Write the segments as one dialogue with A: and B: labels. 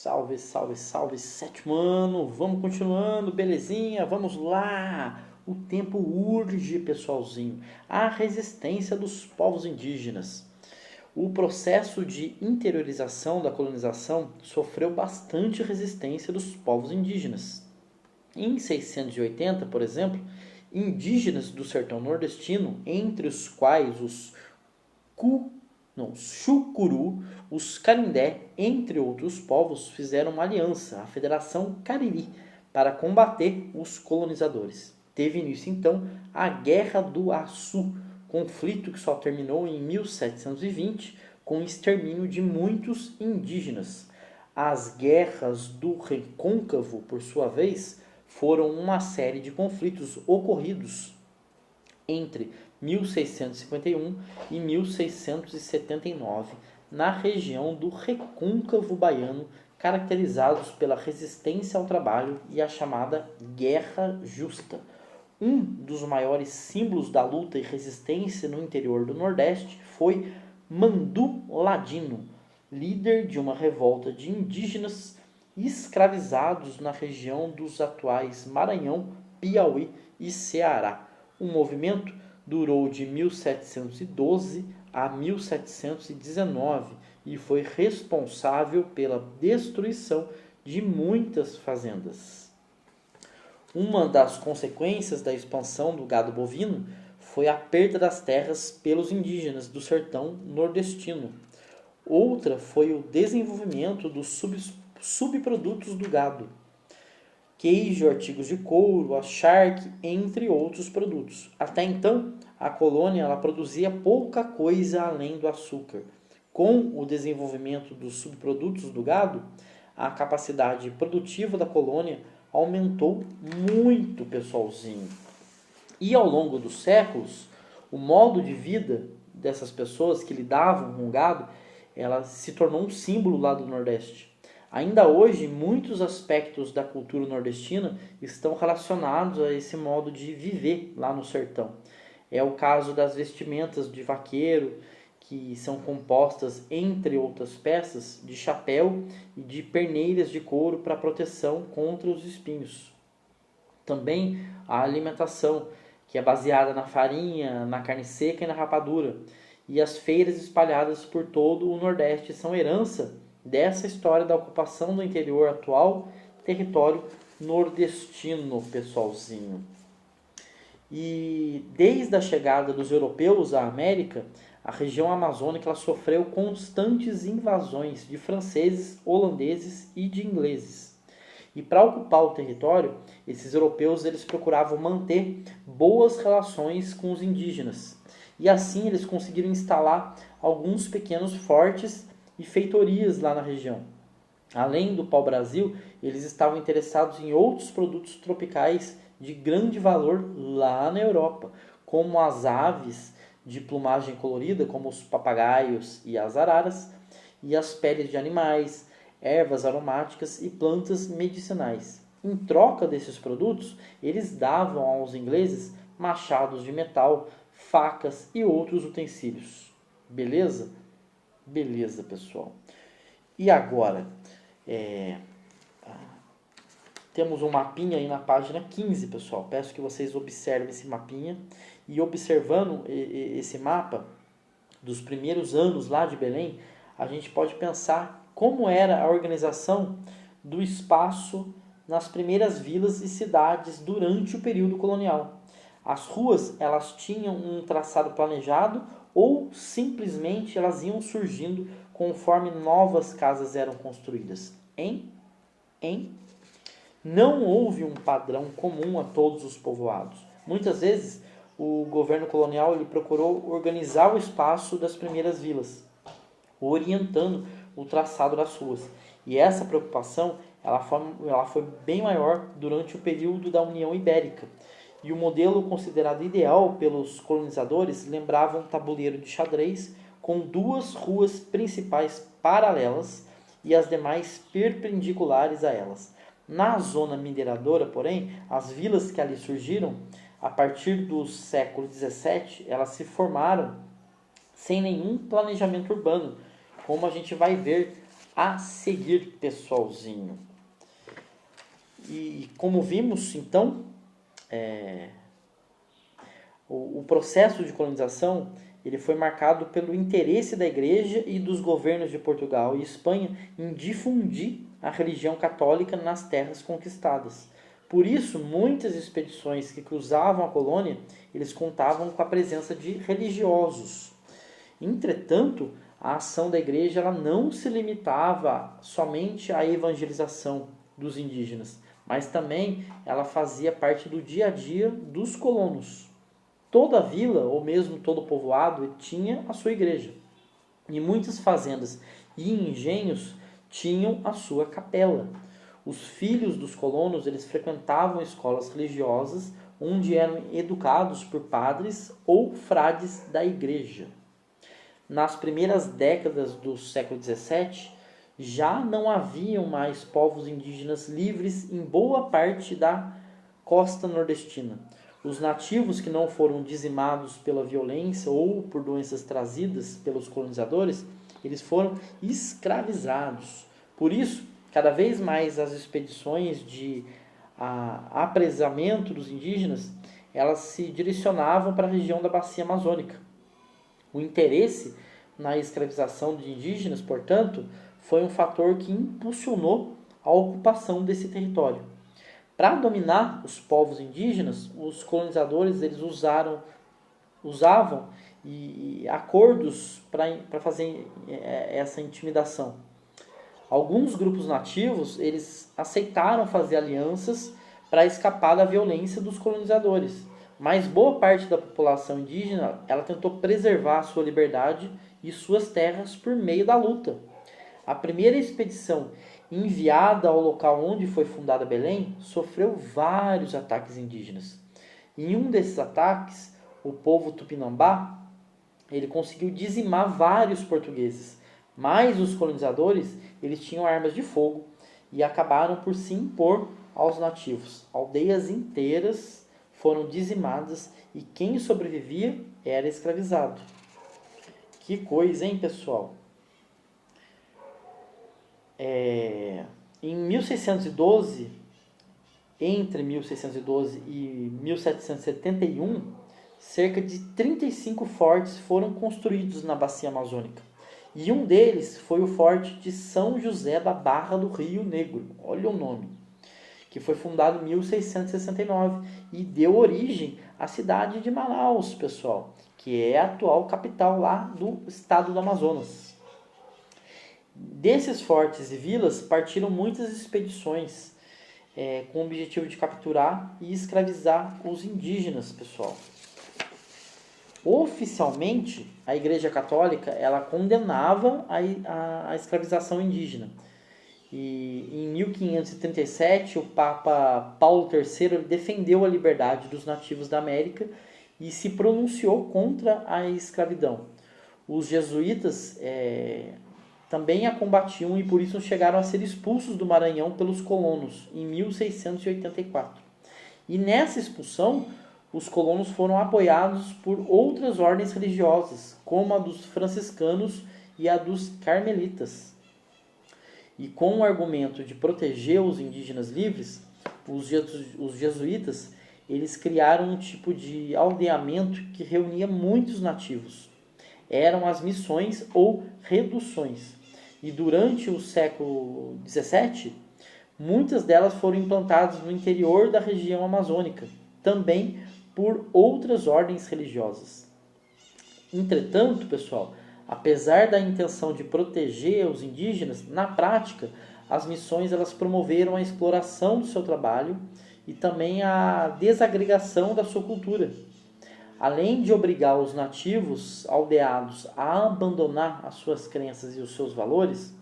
A: Salve, salve, salve, sétimo ano. Vamos continuando, belezinha? Vamos lá. O tempo urge, pessoalzinho. A resistência dos povos indígenas. O processo de interiorização da colonização sofreu bastante resistência dos povos indígenas. Em 680, por exemplo, indígenas do sertão nordestino, entre os quais os Chucuru, os Carindé, entre outros povos, fizeram uma aliança, a Federação Cariri, para combater os colonizadores. Teve início então a Guerra do Açu, conflito que só terminou em 1720 com o extermínio de muitos indígenas. As guerras do Recôncavo, por sua vez, foram uma série de conflitos ocorridos entre 1651 e 1679, na região do Recôncavo Baiano, caracterizados pela resistência ao trabalho e a chamada Guerra Justa. Um dos maiores símbolos da luta e resistência no interior do Nordeste foi Mandu Ladino, líder de uma revolta de indígenas escravizados na região dos atuais Maranhão, Piauí e Ceará. O movimento durou de 1712 a 1719 e foi responsável pela destruição de muitas fazendas. Uma das consequências da expansão do gado bovino foi a perda das terras pelos indígenas do sertão nordestino. Outra foi o desenvolvimento dos subprodutos do gado, queijo, artigos de couro, a charque, entre outros produtos. Até então, a colônia ela produzia pouca coisa além do açúcar. Com o desenvolvimento dos subprodutos do gado, a capacidade produtiva da colônia aumentou muito, pessoalzinho. E ao longo dos séculos, o modo de vida dessas pessoas que lidavam com o gado, ela se tornou um símbolo lá do Nordeste. Ainda hoje, muitos aspectos da cultura nordestina estão relacionados a esse modo de viver lá no sertão. É o caso das vestimentas de vaqueiro, que são compostas, entre outras peças, de chapéu e de perneiras de couro para proteção contra os espinhos. Também a alimentação, que é baseada na farinha, na carne seca e na rapadura. E as feiras espalhadas por todo o Nordeste são herança dessa história da ocupação do interior atual, território nordestino, pessoalzinho. E desde a chegada dos europeus à América, a região amazônica ela sofreu constantes invasões de franceses, holandeses e de ingleses. E para ocupar o território, esses europeus eles procuravam manter boas relações com os indígenas. E assim eles conseguiram instalar alguns pequenos fortes e feitorias lá na região. Além do pau-brasil, eles estavam interessados em outros produtos tropicais de grande valor lá na Europa, como as aves de plumagem colorida, como os papagaios e as araras, e as peles de animais, ervas aromáticas e plantas medicinais. Em troca desses produtos, eles davam aos ingleses machados de metal, facas e outros utensílios. Beleza? Beleza, pessoal. E agora, temos um mapinha aí na página 15, pessoal. Peço que vocês observem esse mapinha. E observando esse mapa dos primeiros anos lá de Belém, a gente pode pensar como era a organização do espaço nas primeiras vilas e cidades durante o período colonial. As ruas elas tinham um traçado planejado ou simplesmente elas iam surgindo conforme novas casas eram construídas. Não houve um padrão comum a todos os povoados. Muitas vezes o governo colonial ele procurou organizar o espaço das primeiras vilas, orientando o traçado das ruas. E essa preocupação ela foi bem maior durante o período da União Ibérica. E o modelo considerado ideal pelos colonizadores lembrava um tabuleiro de xadrez com duas ruas principais paralelas e as demais perpendiculares a elas. Na zona mineradora, porém, as vilas que ali surgiram, a partir do século XVII, elas se formaram sem nenhum planejamento urbano, como a gente vai ver a seguir, pessoalzinho. E como vimos, então, o processo de colonização ele foi marcado pelo interesse da Igreja e dos governos de Portugal e Espanha em difundir a religião católica nas terras conquistadas. Por isso, muitas expedições que cruzavam a colônia, eles contavam com a presença de religiosos. Entretanto, a ação da Igreja ela não se limitava somente à evangelização dos indígenas, mas também ela fazia parte do dia a dia dos colonos. Toda vila, ou mesmo todo povoado, tinha a sua igreja. E muitas fazendas e engenhos tinham a sua capela. Os filhos dos colonos eles frequentavam escolas religiosas, onde eram educados por padres ou frades da igreja. Nas primeiras décadas do século XVII, já não haviam mais povos indígenas livres em boa parte da costa nordestina. Os nativos que não foram dizimados pela violência ou por doenças trazidas pelos colonizadores, eles foram escravizados. Por isso, cada vez mais as expedições de apresamento dos indígenas, elas se direcionavam para a região da bacia amazônica. O interesse na escravização de indígenas, portanto, foi um fator que impulsionou a ocupação desse território. Para dominar os povos indígenas, os colonizadores eles usavam acordos para fazer essa intimidação. Alguns grupos nativos eles aceitaram fazer alianças para escapar da violência dos colonizadores, mas boa parte da população indígena ela tentou preservar sua liberdade e suas terras por meio da luta. A primeira expedição enviada ao local onde foi fundada Belém, sofreu vários ataques indígenas. Em um desses ataques, o povo Tupinambá ele conseguiu dizimar vários portugueses, mas os colonizadores eles tinham armas de fogo e acabaram por se impor aos nativos. Aldeias inteiras foram dizimadas e quem sobrevivia era escravizado. Que coisa, hein, pessoal? Em 1612, entre 1612 e 1771, cerca de 35 fortes foram construídos na bacia amazônica. E um deles foi o forte de São José da Barra do Rio Negro, olha o nome, que foi fundado em 1669 e deu origem à cidade de Manaus, pessoal, que é a atual capital lá do estado do Amazonas. Desses fortes e vilas partiram muitas expedições com o objetivo de capturar e escravizar os indígenas, pessoal. Oficialmente, a Igreja Católica ela condenava a escravização indígena. E em 1537, o Papa Paulo III defendeu a liberdade dos nativos da América e se pronunciou contra a escravidão. Os jesuítas também a combatiam e por isso chegaram a ser expulsos do Maranhão pelos colonos em 1684. E nessa expulsão, os colonos foram apoiados por outras ordens religiosas, como a dos franciscanos e a dos carmelitas. E com o argumento de proteger os indígenas livres, os jesuítas eles criaram um tipo de aldeamento que reunia muitos nativos. Eram as missões ou reduções. E durante o século XVII, muitas delas foram implantadas no interior da região amazônica, também por outras ordens religiosas. Entretanto, pessoal, apesar da intenção de proteger os indígenas, na prática, as missões elas promoveram a exploração do seu trabalho e também a desagregação da sua cultura. Além de obrigar os nativos aldeados a abandonar as suas crenças e os seus valores,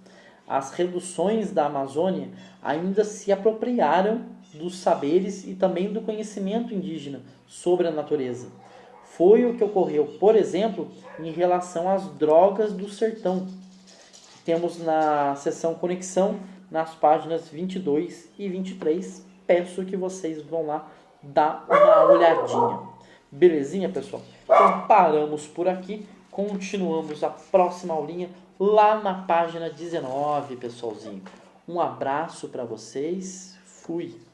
A: as reduções da Amazônia ainda se apropriaram dos saberes e também do conhecimento indígena sobre a natureza. Foi o que ocorreu, por exemplo, em relação às drogas do sertão. Temos na seção Conexão, nas páginas 22 e 23. Peço que vocês vão lá dar uma olhadinha. Belezinha, pessoal? Então paramos por aqui, continuamos a próxima aulinha. lá na página 19, pessoalzinho. Um abraço para vocês. Fui.